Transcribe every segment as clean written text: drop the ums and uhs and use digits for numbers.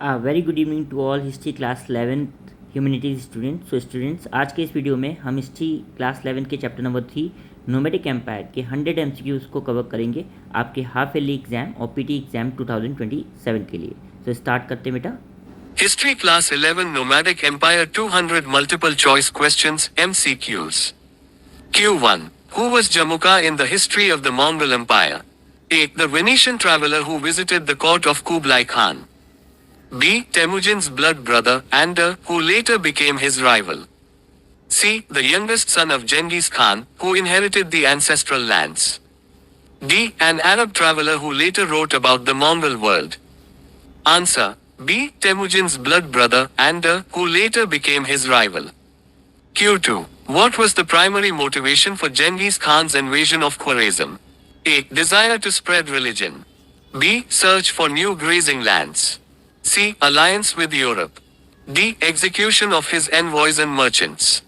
A very good evening to all history class 11th Humanities students. So students, आज के इस video में हम हिस्ट्री क्लास 11 के चैप्टर नंबर 3 नोमैडिक एम्पायर के 100 MCQs को कवर करेंगे आपके हाफ ईयरली एग्जाम और पीटी एग्जाम 2027 के लिए. तो स्टार्ट करते हैं बेटा. History Class 11 Nomadic Empire 200 Multiple Choice Questions MCQs. Q1. Who was Jamukha in the history of the Mongol Empire? A. The Venetian traveler who visited the court of Kublai Khan. B. Temujin's blood brother, Ander, who later became his rival. C. The youngest son of Genghis Khan, who inherited the ancestral lands. D. An Arab traveler who later wrote about the Mongol world. Answer. B. Temujin's blood brother, Ander, who later became his rival. Q2. What was the primary motivation for Genghis Khan's invasion of Khwarezm? A. Desire to spread religion. B. Search for new grazing lands. C. Alliance with Europe. D. Execution of his envoys and merchants.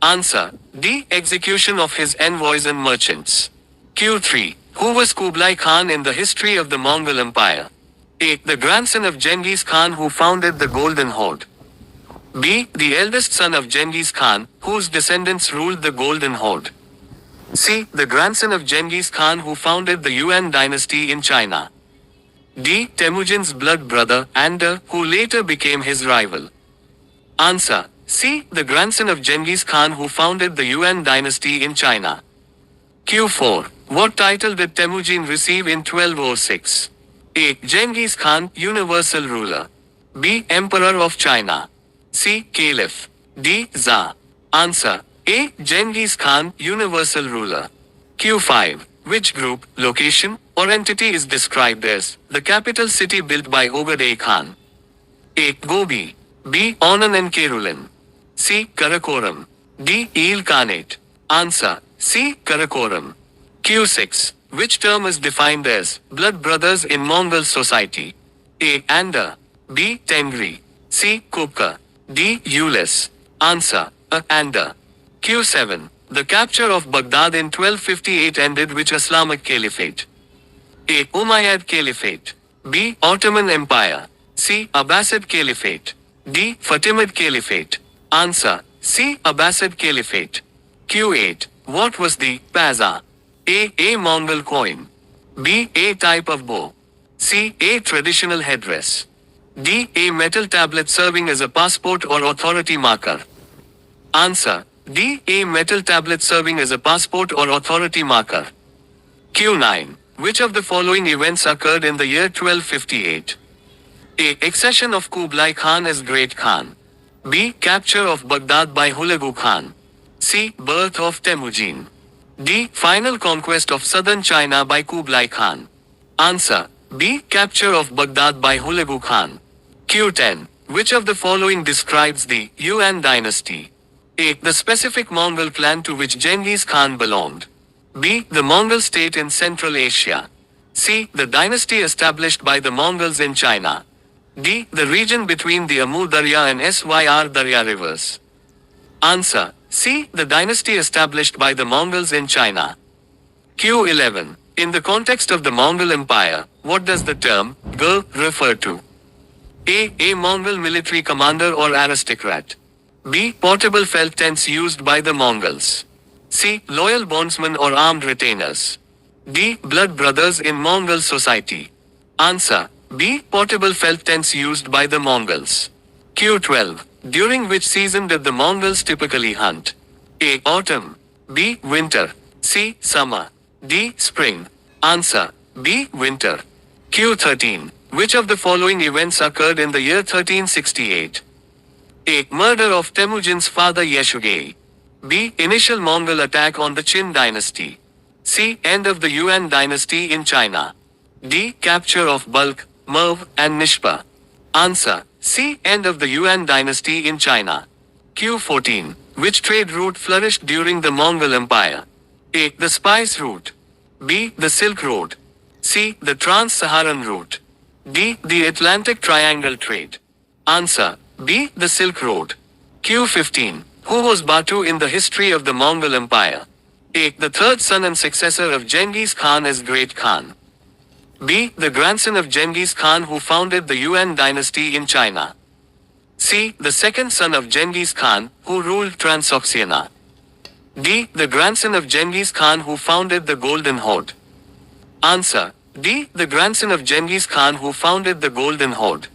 Answer. D. Execution of his envoys and merchants. Q3. Who was Kublai Khan in the history of the Mongol Empire? A. The grandson of Genghis Khan who founded the Golden Horde. B. The eldest son of Genghis Khan, whose descendants ruled the Golden Horde. C. The grandson of Genghis Khan who founded the Yuan dynasty in China. D. Temujin's blood brother, Ander, who later became his rival. Answer. C. The grandson of Genghis Khan who founded the Yuan dynasty in China. Q4. What title did Temujin receive in 1206? A. Genghis Khan, universal ruler. B. Emperor of China. C. Caliph. D. Tsar. Answer. A. Genghis Khan, universal ruler. Q5. Which group, location, or entity is described as the capital city built by Ogedei Khan? A. Gobi. B. Onan and Kerulin. C. Karakoram. D. Eel Khanate. Answer. C. Karakoram. Q6. Which term is defined as blood brothers in Mongol society? A. Ander. B. Tengri. C. Kupka. D. Ulis. Answer. A. Ander. Q7. The capture of Baghdad in 1258 ended which Islamic caliphate? A. Umayyad Caliphate. B. Ottoman Empire. C. Abbasid Caliphate. D. Fatimid Caliphate. Answer. C. Abbasid Caliphate. Q8. What was the paza? A. A Mongol coin. B. A type of bow. C. A traditional headdress. D. A metal tablet serving as a passport or authority marker. Answer. D. A metal tablet serving as a passport or authority marker. Q9. Which of the following events occurred in the year 1258? A. Accession of Kublai Khan as Great Khan. B. Capture of Baghdad by Hulagu Khan. C. Birth of Temujin. D. Final conquest of southern China by Kublai Khan. Answer. B. Capture of Baghdad by Hulagu Khan. Q10. Which of the following describes the Yuan dynasty? A. The specific Mongol clan to which Genghis Khan belonged. B. The Mongol state in Central Asia. C. The dynasty established by the Mongols in China. D. The region between the Amu Darya and Syr Darya rivers. Answer. C. The dynasty established by the Mongols in China. Q11. In the context of the Mongol Empire, what does the term Gur refer to? A. A Mongol military commander or aristocrat. B. Portable felt tents used by the Mongols. C. Loyal bondsmen or armed retainers. D. Blood brothers in Mongol society. Answer. B. Portable felt tents used by the Mongols. Q12. During which season did the Mongols typically hunt? A. Autumn. B. Winter. C. Summer. D. Spring. Answer. B. Winter. Q13. Which of the following events occurred in the year 1368? A. Murder of Temujin's father Yeshugei. B. Initial Mongol attack on the Qin dynasty. C. End of the Yuan dynasty in China. D. Capture of Balkh, Merv, and Nishpa. Answer. C. End of the Yuan dynasty in China. Q14. Which trade route flourished during the Mongol Empire? A. The spice route. B. The Silk Road. C. The Trans-Saharan route. D. The Atlantic Triangle trade. Answer. B. The Silk Road. Q15. Who was Batu in the history of the Mongol Empire? A. The third son and successor of Genghis Khan as Great Khan. B. The grandson of Genghis Khan who founded the Yuan dynasty in China. C. The second son of Genghis Khan, who ruled Transoxiana. D. The grandson of Genghis Khan who founded the Golden Horde. Answer. D. The grandson of Genghis Khan who founded the Golden Horde.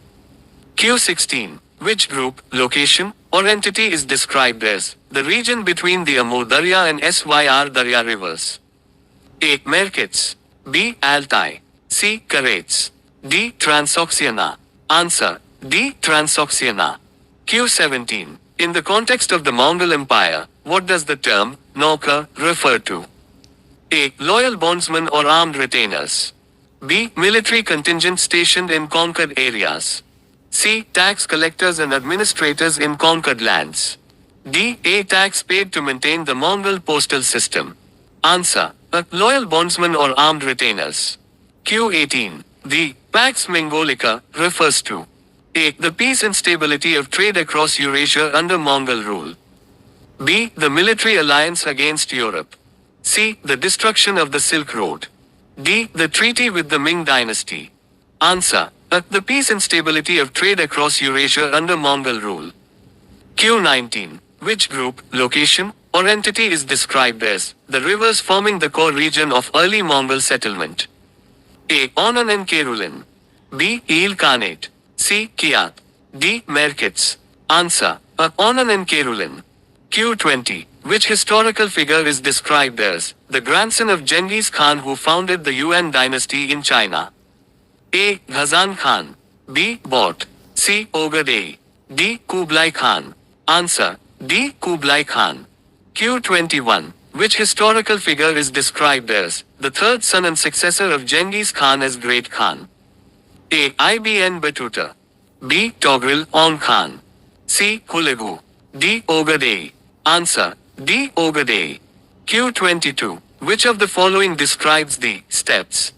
Q16. Which group, location, or entity is described as the region between the Amur Darya and Syr Darya rivers? A. Mcq'S. B. Altai. C. Karats. D. Transoxiana. Answer. D. Transoxiana. Q17. In the context of the Mongol Empire, what does the term Nauka refer to? A. Loyal bondsmen or armed retainers. B. Military contingent stationed in conquered areas. C. Tax collectors and administrators in conquered lands. D. A. Tax paid to maintain the Mongol postal system. Answer. A. Loyal bondsmen or armed retainers. Q18. The Pax Mongolica refers to A. The peace and stability of trade across Eurasia under Mongol rule. B. The military alliance against Europe. C. The destruction of the Silk Road. D. The treaty with the Ming dynasty. Answer. A. The peace and stability of trade across Eurasia under Mongol rule. Q19. Which group, location, or entity is described as the rivers forming the core region of early Mongol settlement? A. Onan and Kerulin. B. Il Khanate. C. Kiat. D. Mcq'S. Answer. A. Onan and Kerulin. Q20. Which historical figure is described as the grandson of Genghis Khan who founded the Yuan dynasty in China? A. Ghazan Khan. B. Bort. C. Ogade. D. Kublai Khan. Answer. D. Kublai Khan. Q21. Which historical figure is described as the third son and successor of Genghis Khan as Great Khan? A. Ibn Battuta. B. Togril On Khan. C. Hulegu. D. Ogade. Answer. D. Ogade. Q22. Which of the following describes the steppes?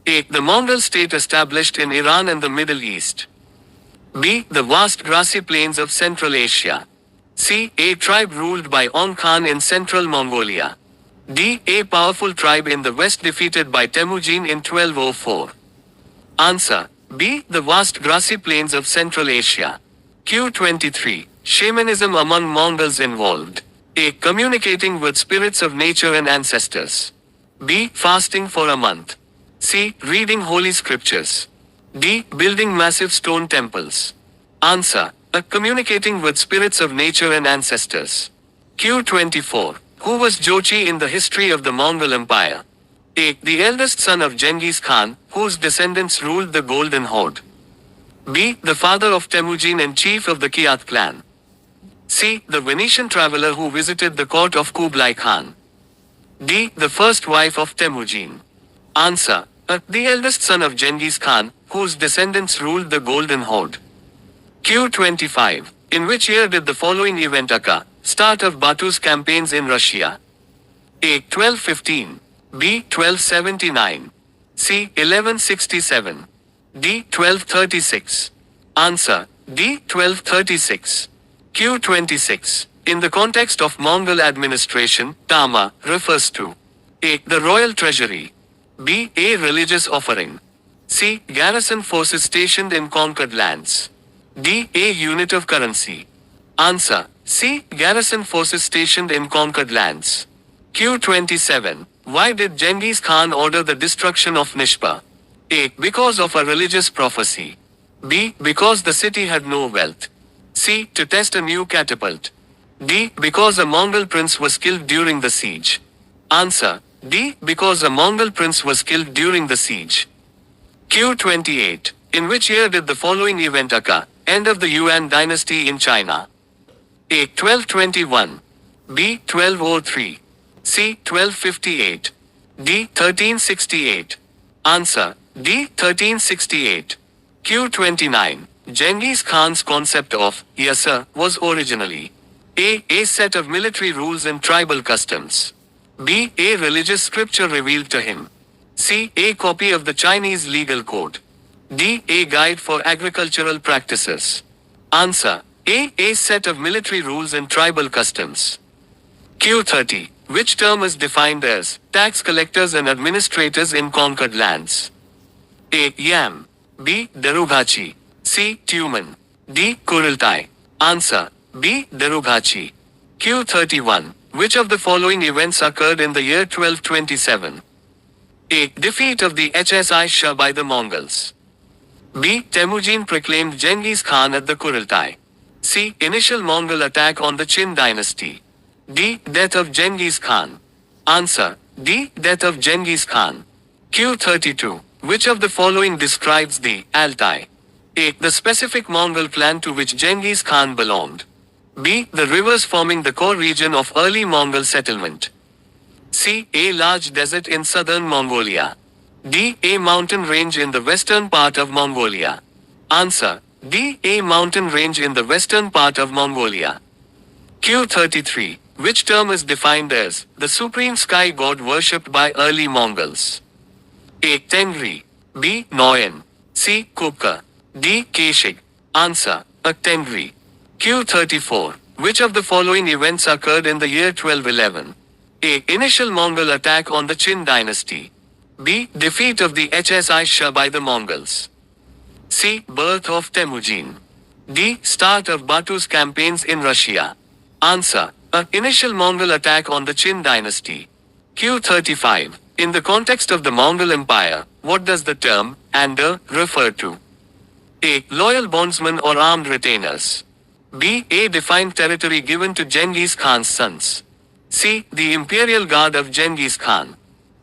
A. The Mongol state established in Iran and the Middle East. B. The vast grassy plains of Central Asia. C. A tribe ruled by On Khan in Central Mongolia. D. A powerful tribe in the west defeated by Temujin in 1204. Answer. B. The vast grassy plains of Central Asia. Q23. Shamanism among Mongols involved. A. Communicating with spirits of nature and ancestors. B. Fasting for a month. C. Reading holy scriptures. D. Building massive stone temples. Answer. A. Communicating with spirits of nature and ancestors. Q24. Who was Jochi in the history of the Mongol Empire? A. The eldest son of Genghis Khan, whose descendants ruled the Golden Horde. B. The father of Temujin and chief of the Kiat clan. C. The Venetian traveler who visited the court of Kublai Khan. D. The first wife of Temujin. Answer. A. The eldest son of Genghis Khan, whose descendants ruled the Golden Horde. Q25. In which year did the following event occur? Start of Batu's campaigns in Russia. A. 1215. B. 1279. C. 1167. D. 1236. Answer. D. 1236. Q26. In the context of Mongol administration, Tama refers to A. The royal treasury. B. A religious offering. C. Garrison forces stationed in conquered lands. D. A unit of currency. Answer. C. Garrison forces stationed in conquered lands. Q27. Why did Genghis Khan order the destruction of Nishpa? A. Because of a religious prophecy. B. Because the city had no wealth. C. To test a new catapult. D. Because a Mongol prince was killed during the siege. Answer. D. Because a Mongol prince was killed during the siege. Q28. In which year did the following event occur? End of the Yuan dynasty in China. A. 1221. B. 1203. C. 1258. D. 1368. Answer. D. 1368. Q29. Genghis Khan's concept of yasa was originally A. A set of military rules and tribal customs. B. A religious scripture revealed to him. C. A copy of the Chinese legal code. D. A guide for agricultural practices. Answer. A set of military rules and tribal customs. Q30. Which term is defined as tax collectors and administrators in conquered lands? A. Yam. B. Darughachi. C. Tumen. D. Kurultai. Answer. B. Darughachi. Q31. Which of the following events occurred in the year 1227? A. Defeat of the HSI Shah by the Mongols. B. Temujin proclaimed Genghis Khan at the Kurultai. C. Initial Mongol attack on the Qin dynasty. D. Death of Genghis Khan. Answer. D. Death of Genghis Khan. Q32. Which of the following describes the Altai? A. The specific Mongol clan to which Genghis Khan belonged. B. The rivers forming the core region of early Mongol settlement. C. A large desert in southern Mongolia. D. A mountain range in the western part of Mongolia. Answer. D. A mountain range in the western part of Mongolia. Q33. Which term is defined as the supreme sky god worshipped by early Mongols? A. Tengri. B. Noyen. C. Kupka. D. Keshig. Answer. A. Tengri. Q34. Which of the following events occurred in the year 1211? A. Initial Mongol attack on the Qin dynasty. B. Defeat of the HSI Shah by the Mongols. C. Birth of Temujin. D. Start of Batu's campaigns in Russia. Answer. A. Initial Mongol attack on the Qin dynasty. Q35. In the context of the Mongol Empire, what does the term Ander refer to? A. Loyal bondsmen or armed retainers. B. A defined territory given to Genghis Khan's sons. C. The imperial guard of Genghis Khan.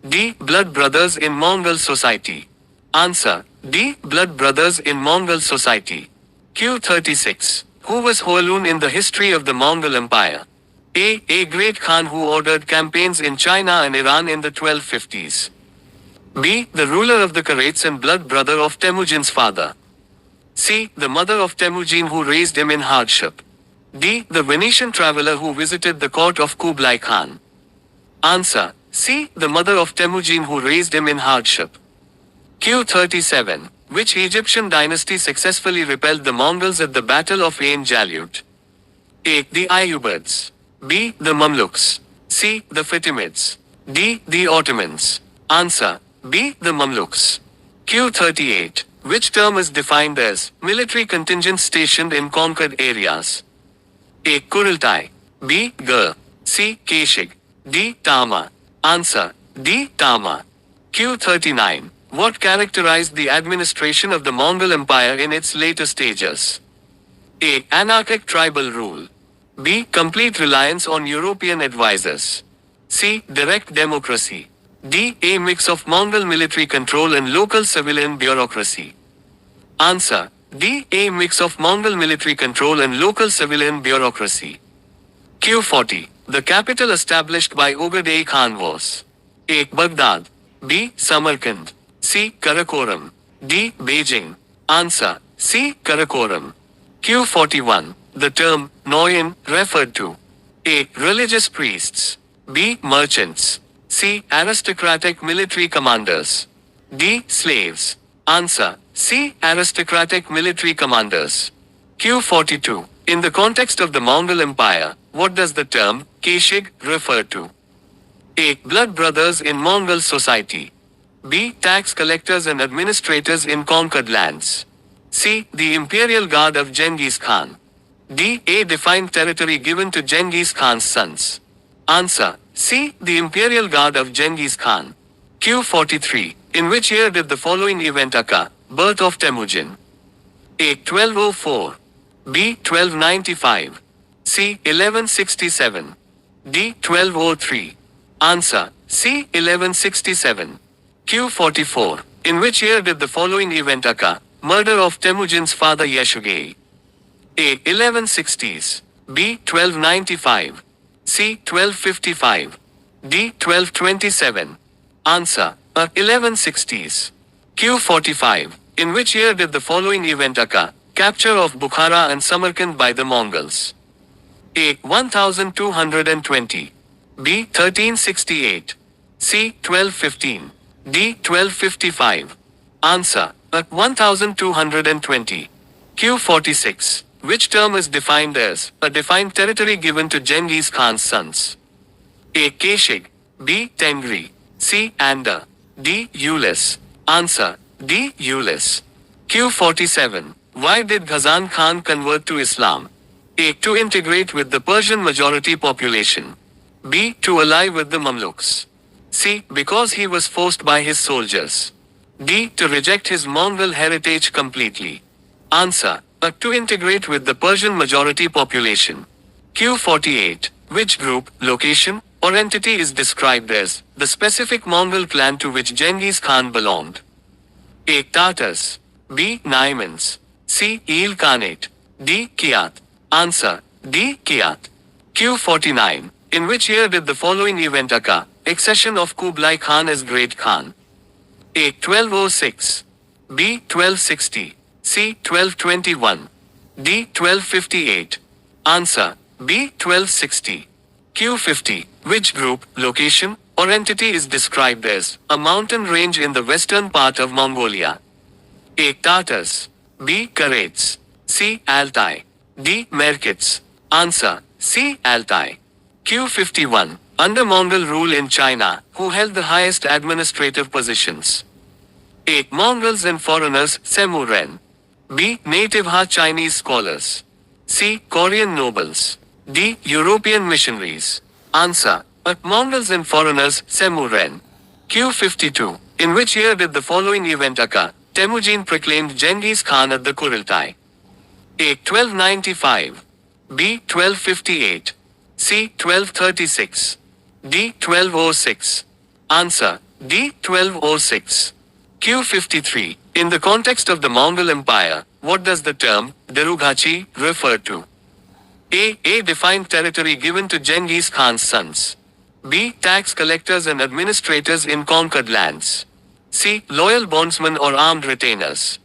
D. Blood brothers in Mongol society. Answer. D. Blood brothers in Mongol society. Q36. Who was Hualun in the history of the Mongol Empire? A. A great Khan who ordered campaigns in China and Iran in the 1250s. B. The ruler of the Karats and blood brother of Temujin's father. C. The mother of Temujin who raised him in hardship. D. The Venetian traveler who visited the court of Kublai Khan. Answer. C. The mother of Temujin who raised him in hardship. Q37. Which Egyptian dynasty successfully repelled the Mongols at the Battle of Ain Jalut? A. The Ayyubids. B. The Mamluks. C. The Fatimids. D. The Ottomans. Answer. B. The Mamluks. Q38. Which term is defined as military contingent stationed in conquered areas? A. Kurultai. B. Gur. C. Keshig. D. Tama. Answer. D. Tama. Q39. What characterized the administration of the Mongol Empire in its later stages? A. Anarchic tribal rule. B. Complete reliance on European advisors. C. Direct democracy. D. A mix of Mongol military control and local civilian bureaucracy. Answer. D. A mix of Mongol military control and local civilian bureaucracy. Q40. The capital established by Ubayd Khan was A. Baghdad. B. Samarkand. C. Karakoram. D. Beijing. Answer. C. Karakoram. Q41. The term Noyen referred to A. Religious priests. B. Merchants. C. Aristocratic military commanders. D. Slaves. Answer. C. Aristocratic military commanders. Q42. In the context of the Mongol Empire, what does the term Keshig refer to? A. Blood brothers in Mongol society. B. Tax collectors and administrators in conquered lands. C. The imperial guard of Genghis Khan. D. A defined territory given to Genghis Khan's sons. Answer. C. The imperial guard of Genghis Khan. Q43. In which year did the following event occur? Birth of Temujin. A. 1204. B. 1295. C. 1167. D. 1203. Answer. C. 1167. Q44. In which year did the following event occur? Murder of Temujin's father Yeshugei. A. 1160s. B. 1295. C. 1255. D. 1227. Answer. A. 1160s. Q45. In which year did the following event occur? Capture of Bukhara and Samarkand by the Mongols. A. 1220. B. 1368. C. 1215. D. 1255. Answer. A. 1220. Q46. Which term is defined as a defined territory given to Genghis Khan's sons? A. Keshig. B. Tengri. C. Ander. D. Ulis. Answer. D. Ulyss. Q47. Why did Ghazan Khan convert to Islam? A. To integrate with the Persian majority population. B. To ally with the Mamluks. C. Because he was forced by his soldiers. D. To reject his Mongol heritage completely. Answer. A. To integrate with the Persian majority population. Q48. Which group, location, or entity is described as the specific Mongol clan to which Genghis Khan belonged? A. Tatars. B. Naimans. C. Il Khanate. D. Kiat. Answer. D. Kiat. Q49. In which year did the following event occur? Accession of Kublai Khan as Great Khan. A. 1206. B. 1260. C. 1221. D. 1258. Answer. B. 1260. Q50. Which group, location, or entity is described as a mountain range in the western part of Mongolia? A. Tatars. B. Karats. C. Altai. D. Mcq'S. Answer. C. Altai. Q51. Under Mongol rule in China, who held the highest administrative positions? A. Mongols and foreigners, Semuren. B. Native Ha Chinese scholars. C. Korean nobles. D. European missionaries. Answer. A. Mongols and foreigners, Semuren. Q52. In which year did the following event occur? Temujin proclaimed Genghis Khan at the Kurultai. A. 1295. B. 1258. C. 1236. D. 1206. Answer. D. 1206. Q53. In the context of the Mongol Empire, what does the term Derughachi refer to? A. A defined territory given to Genghis Khan's sons. B. Tax collectors and administrators in conquered lands. C. Loyal bondsmen or armed retainers.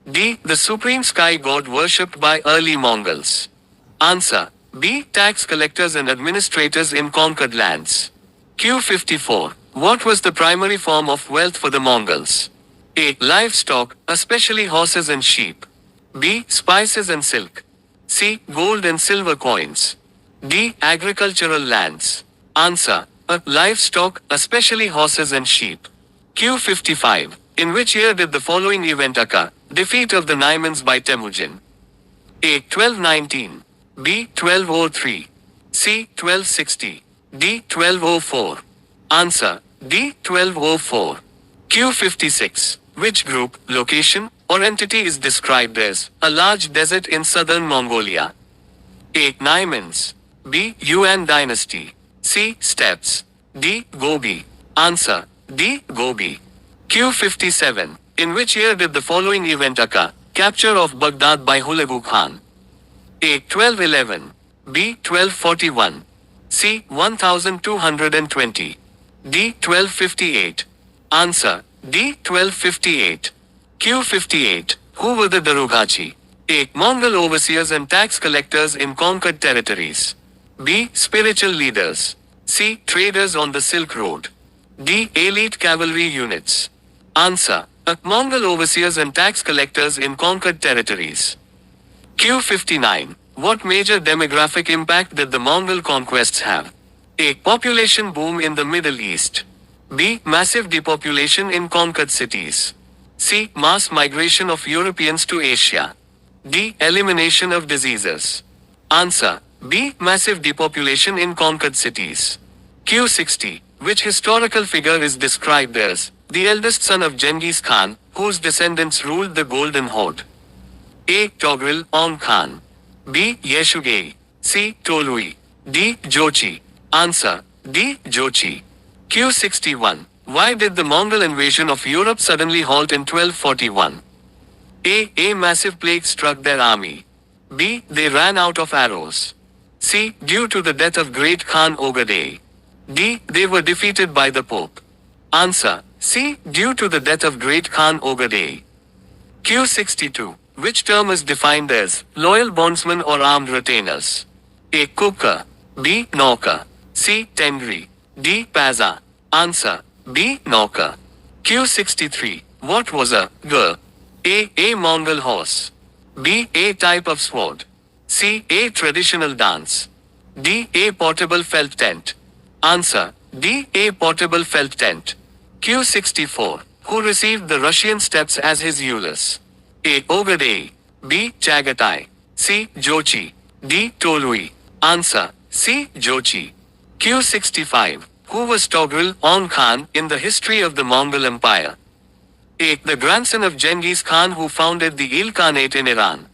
D. The supreme sky god worshipped by early Mongols. Answer. B. Tax collectors and administrators in conquered lands. Q54. What was the primary form of wealth for the Mongols? A. Livestock, especially horses and sheep. B. Spices and silk. C. Gold and silver coins. D. Agricultural lands. Answer. A. Livestock, especially horses and sheep. Q55. In which year did the following event occur? Defeat of the Naimans by Temujin. A. 1219. B. 1203. C. 1260. D. 1204. Answer. D. 1204. Q56. Which group, location, or entity is described as a large desert in southern Mongolia? A. Naimans. B. Yuan dynasty. C. Steppes. D. Gobi. Answer. D. Gobi. Q57. In which year did the following event occur? Capture of Baghdad by Hulagu Khan. A. 1211. B. 1241. C. 1220. D. 1258. Answer. D. 1258. Q58. Who were the Derughachi? A. Mongol overseers and tax collectors in conquered territories. B. Spiritual leaders. C. Traders on the Silk Road. D. Elite cavalry units. Answer. A. Mongol overseers and tax collectors in conquered territories. Q59. What major demographic impact did the Mongol conquests have? A. Population boom in the Middle East. B. Massive depopulation in conquered cities. C. Mass migration of Europeans to Asia. D. Elimination of diseases. Answer. B. Massive depopulation in conquered cities. Q60. Which historical figure is described as the eldest son of Genghis Khan, whose descendants ruled the Golden Horde? A. Togril Ong Khan. B. Yeshugei. C. Tolui. D. Jochi. Answer. D. Jochi. Q61. Why did the Mongol invasion of Europe suddenly halt in 1241? A. A massive plague struck their army. B. They ran out of arrows. C. Due to the death of Great Khan Ogadei. D. They were defeated by the Pope. Answer. C. Due to the death of Great Khan Ogadei. Q62. Which term is defined as loyal bondsmen or armed retainers? A. Kuka. B. Nauka. C. Tengri. D. Paza. Answer. B. Nauka. Q63. What was a gur? A. A Mongol horse. B. A type of sword. C. A traditional dance. D. A portable felt tent. Answer. D. A portable felt tent. Q64. who received the Russian steppes as his Ulus? A. Ogadai. B. Chagatai. C. Jochi. D. Tolui. Answer. C. Jochi. Q65. Who was Togrul On Khan in the history of the Mongol Empire? A. The grandson of Genghis Khan who founded the Ilkhanate in Iran.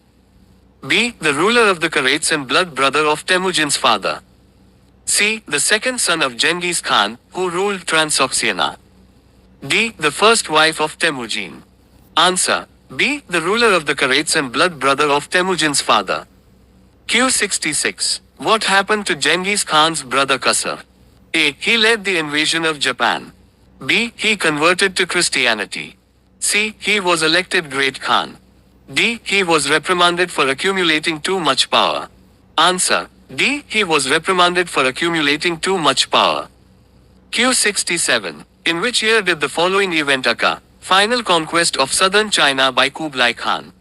B. The ruler of the Karats and blood brother of Temujin's father. C. The second son of Genghis Khan, who ruled Transoxiana. D. The first wife of Temujin. Answer. B. The ruler of the Karats and blood brother of Temujin's father. Q66. What happened to Genghis Khan's brother Qasr? A. He led the invasion of Japan. B. He converted to Christianity. C. He was elected Great Khan. D. He was reprimanded for accumulating too much power. Answer. D. He was reprimanded for accumulating too much power. Q67. In which year did the following event occur? Final conquest of southern China by Kublai Khan.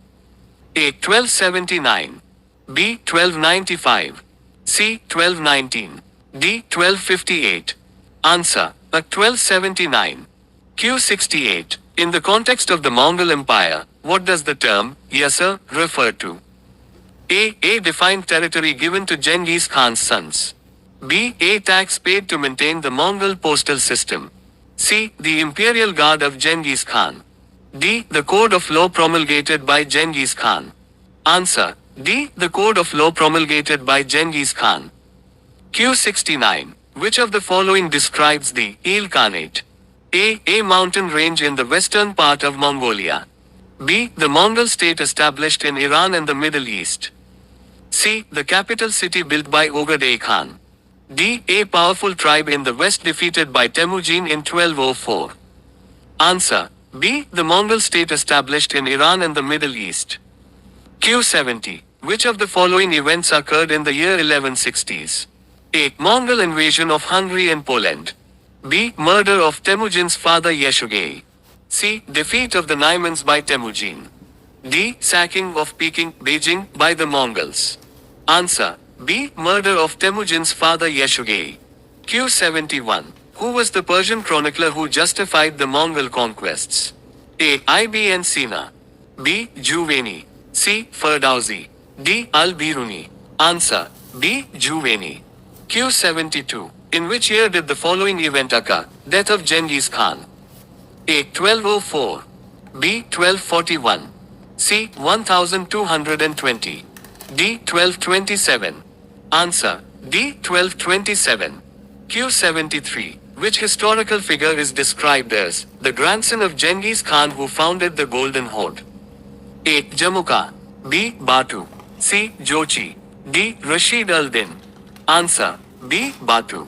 A. 1279. B. 1295. C. 1219. D. 1258. Answer. A. 1279. Q68. In the context of the Mongol Empire, what does the term Yasser refer to? A. A defined territory given to Genghis Khan's sons. B. A tax paid to maintain the Mongol postal system. C. The imperial guard of Genghis Khan. D. The code of law promulgated by Genghis Khan. Answer. D. The code of law promulgated by Genghis Khan. Q69. Which of the following describes the Ilkhanate? A. A mountain range in the western part of Mongolia. B. The Mongol state established in Iran and the Middle East. C. The capital city built by Ogadai Khan. D. A powerful tribe in the west defeated by Temujin in 1204. Answer. B. The Mongol state established in Iran and the Middle East. Q70. Which of the following events occurred in the year 1160s? A. Mongol invasion of Hungary and Poland. B. Murder of Temujin's father Yeshugei. C. Defeat of the Naimans by Temujin. D. Sacking of Peking, Beijing by the Mongols. Answer. B. Murder of Temujin's father Yeshugei. Q71. Who was the Persian chronicler who justified the Mongol conquests? A. Ibn Sina. B. Juvayni. C. Ferdowsi. D. Al-Biruni. Answer. B. Juvayni. Q72. In which year did the following event occur? Death of Genghis Khan. A. 1204. B. 1241. C. 1220. D. 1227. Answer. D. 1227. Q73. Which historical figure is described as the grandson of Genghis Khan who founded the Golden Horde? A. Jamuka. B. Batu. C. Jochi. D. Rashid al-Din. Answer. B. Batu.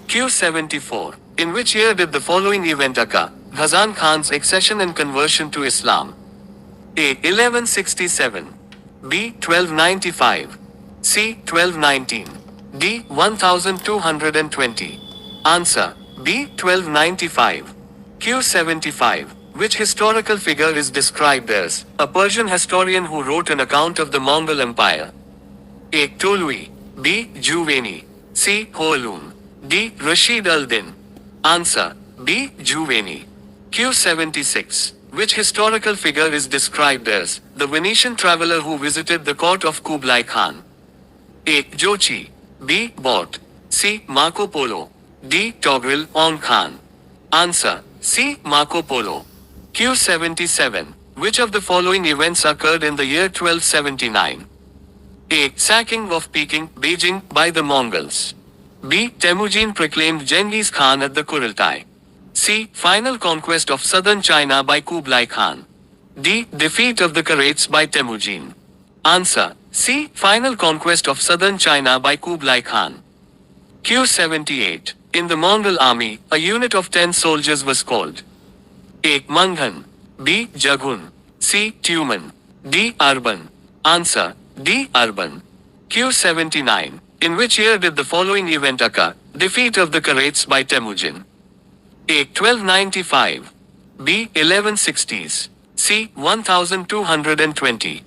Q74. In which year did the following event occur? Ghazan Khan's accession and conversion to Islam. A. 1167. B. 1295. C. 1219. D. 1220. Answer. B. 1295. Q75. Which historical figure is described as a Persian historian who wrote an account of the Mongol Empire? A. Tolui. B. Juvayni. C. Hoelun. D. Rashid al-Din. Answer. B. Juvayni. Q76. Which historical figure is described as the Venetian traveler who visited the court of Kublai Khan? A. Jochi. B. Bort. C. Marco Polo. D. Togrul On Khan. Answer. C. Marco Polo. Q77. Which of the following events occurred in the year 1279? A. Sacking of Peking, Beijing by the Mongols. B. Temujin proclaimed Genghis Khan at the Kurultai. C. Final conquest of southern China by Kublai Khan. D. Defeat of the Karats by Temujin. Answer. C. Final conquest of southern China by Kublai Khan. Q78. In the Mongol army, a unit of 10 soldiers was called A. Manghan. B. Jaghun. C. Tuman. D. Arban. Answer. D. Arban. Q79. In which year did the following event occur? Defeat of the Karats by Temujin. A. 1295. B. 1160s. C. 1220.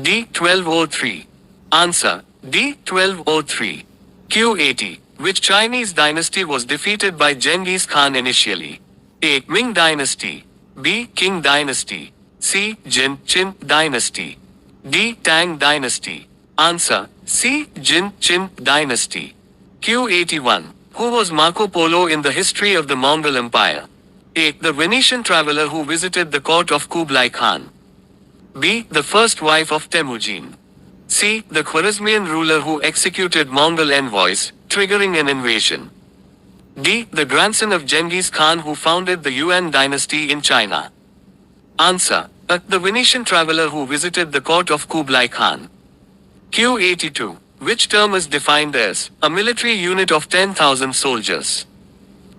D. 1203. Answer. D. 1203. Q80. Which Chinese dynasty was defeated by Genghis Khan initially? A. Ming dynasty. B. Qing dynasty. C. Jin dynasty. D. Tang dynasty. Answer: C. Jin dynasty. Q81. Who was Marco Polo in the history of the Mongol Empire? A. The Venetian traveler who visited the court of Kublai Khan. B. The first wife of Temujin. C. The Khwarezmian ruler who executed Mongol envoys, triggering an invasion. D. The grandson of Genghis Khan who founded the Yuan dynasty in China. Answer: the Venetian traveler who visited the court of Kublai Khan. Q82. Which term is defined as a military unit of 10,000 soldiers?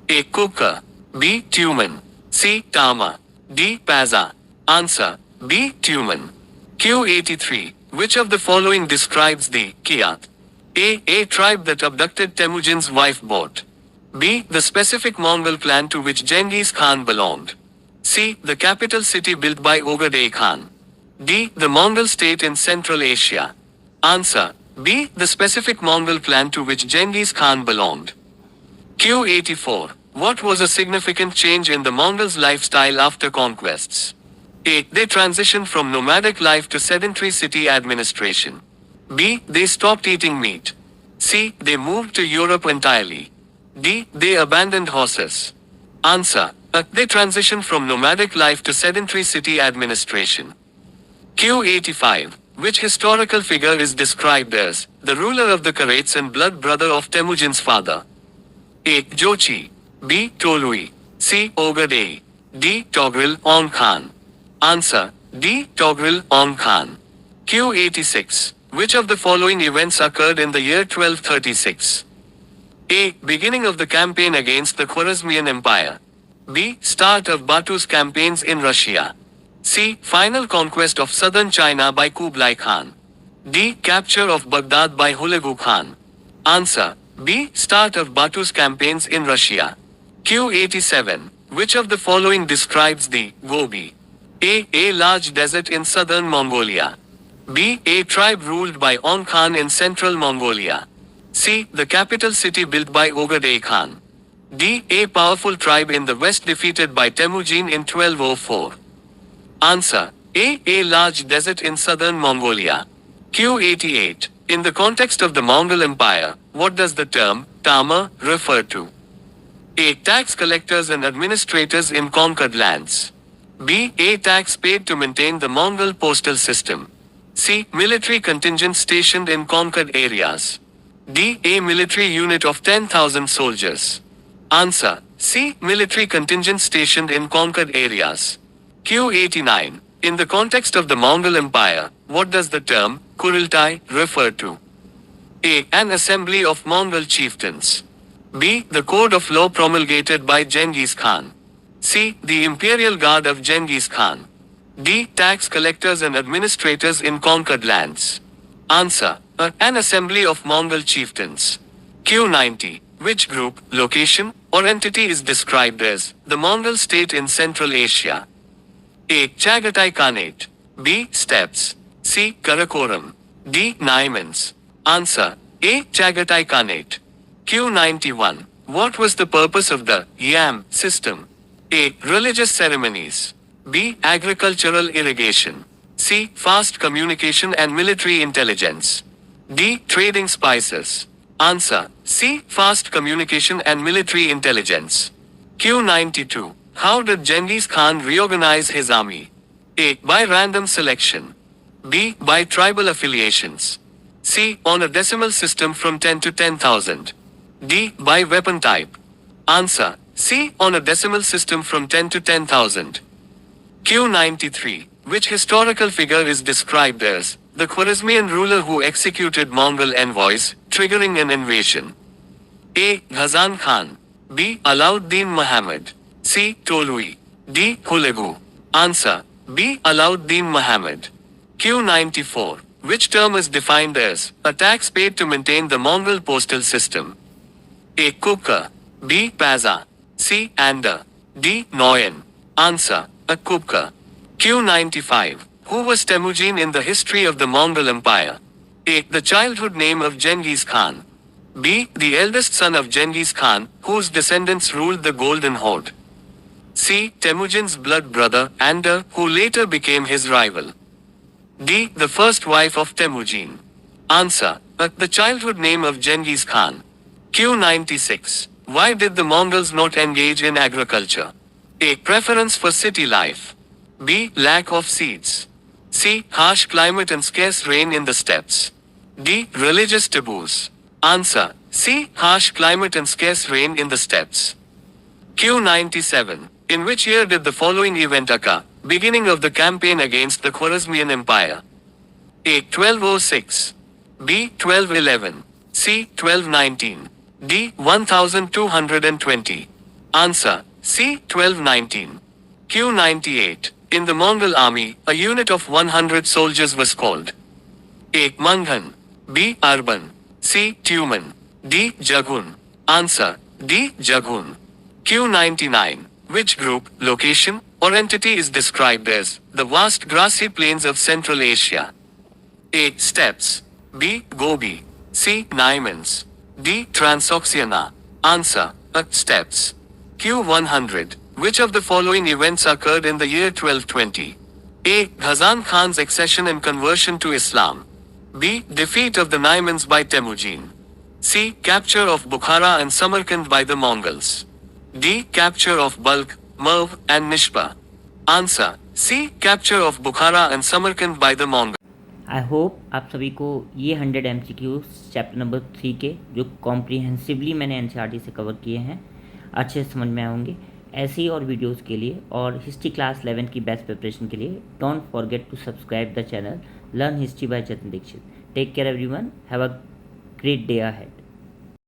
A. Kuka. B. Tumen. C. Tama. D. Paza. Answer: B. Tumen. Q83. Which of the following describes the Kiat? A tribe that abducted Temujin's wife bought. B. The specific Mongol clan to which Genghis Khan belonged. C. The capital city built by Ogedei Khan. D. The Mongol state in Central Asia. Answer: B. The specific Mongol clan to which Genghis Khan belonged. Q84. What was a significant change in the Mongols' lifestyle after conquests? A. They transitioned from nomadic life to sedentary city administration. B. They stopped eating meat. C. They moved to Europe entirely. D. They abandoned horses. Answer: they transitioned from nomadic life to sedentary city administration. Q85. Which historical figure is described as the ruler of the Karets and blood brother of Temujin's father? A. Jochi. B. Tolui. C. Ogedei. D. Togril On Khan. Answer: D. Togril On Khan. Q86. Which of the following events occurred in the year 1236? A. Beginning of the campaign against the Khwarezmian Empire. B. Start of Batu's campaigns in Russia. C. Final conquest of southern China by Kublai Khan. D. Capture of Baghdad by Hulagu Khan. Answer: B. Start of Batu's campaigns in Russia. Q87. Which of the following describes the Gobi? A large desert in southern Mongolia. B. A tribe ruled by On Khan in central Mongolia. C. The capital city built by Ogedei Khan. D. A powerful tribe in the west defeated by Temujin in 1204. Answer: A large desert in southern Mongolia. Q88. In the context of the Mongol Empire, what does the term Tama refer to? A. Tax collectors and administrators in conquered lands. B. A tax paid to maintain the Mongol postal system. C. Military contingent stationed in conquered areas. D. A military unit of 10,000 soldiers. Answer: C. Military contingent stationed in conquered areas. Q89. In the context of the Mongol Empire, what does the term Kurultai refer to? A. An assembly of Mongol chieftains. B. The code of law promulgated by Genghis Khan. C. The imperial guard of Genghis Khan. D. Tax collectors and administrators in conquered lands. Answer: an assembly of Mongol chieftains. Q90. Which group, location, or entity is described as the Mongol state in Central Asia? A. Chagatai Khanate. B. Steppes. C. Karakoram. D. Naimans. Answer: A. Chagatai Khanate. Q91. What was the purpose of the Yam system? A. Religious ceremonies. B. Agricultural irrigation. C. Fast communication and military intelligence. D. Trading spices. Answer: C. Fast communication and military intelligence. Q92. How did Genghis Khan reorganize his army? A. By random selection. B. By tribal affiliations. C. On a decimal system from 10 to 10,000. D. By weapon type. Answer: C. On a decimal system from 10 to 10,000. Q93. Which historical figure is described as the Khwarezmian ruler who executed Mongol envoys, triggering an invasion? A. Ghazan Khan. B. Alauddin Muhammad. C. Tolui. D. Hulagu. Answer: B. Alauddin Muhammad. Q94. Which term is defined as a tax paid to maintain the Mongol postal system? A. Kuka. B. Paza. C. Anda. D. Noyan. Answer: a Kuka. Q95. Who was Temujin in the history of the Mongol Empire? A. The childhood name of Genghis Khan. B. The eldest son of Genghis Khan, whose descendants ruled the Golden Horde. C. Temujin's blood brother, Ander, who later became his rival. D. The first wife of Temujin. Answer. The childhood name of Genghis Khan. Q96. Why did the Mongols not engage in agriculture? A. Preference for city life. B. Lack of seeds. C. Harsh climate and scarce rain in the steppes. D. Religious taboos. Answer. C. Harsh climate and scarce rain in the steppes. Q97. In which year did the following event occur? Beginning of the campaign against the Khwarezmian Empire. A. 1206. B. 1211. C. 1219. D. 1220. Answer. C. 1219. Q98. In the Mongol army, a unit of 100 soldiers was called. A. Manghan. B. Arban. C. Tumen. D. Jagun. Answer. D. Jagun. Q99. Which group, location, or entity is described as the vast grassy plains of Central Asia? A. Steppes. B. Gobi. C. Naimans. D. Transoxiana. Answer. Steppes. Q100. Which of the following events occurred in the year 1220? A. Ghazan Khan's accession and conversion to Islam. B. Defeat of the Naimans by Temujin. C. Capture of Bukhara and Samarkand by the Mongols. D. Capture of Balkh, Merv, and Nishpa. Answer. C. Capture of Bukhara and Samarkand by the Mongols. I hope आप सभी को ये 100 MCQs chapter number 3 के जो comprehensively मैंने NCERT से cover किए हैं अच्छे से समझ में आएंगे। ऐसे ही और वीडियोस के लिए और हिस्ट्री क्लास 11 की बेस्ट प्रिपरेशन के लिए don't forget to subscribe the channel learn history by Jatin Dixit. Take care everyone, have a great day ahead.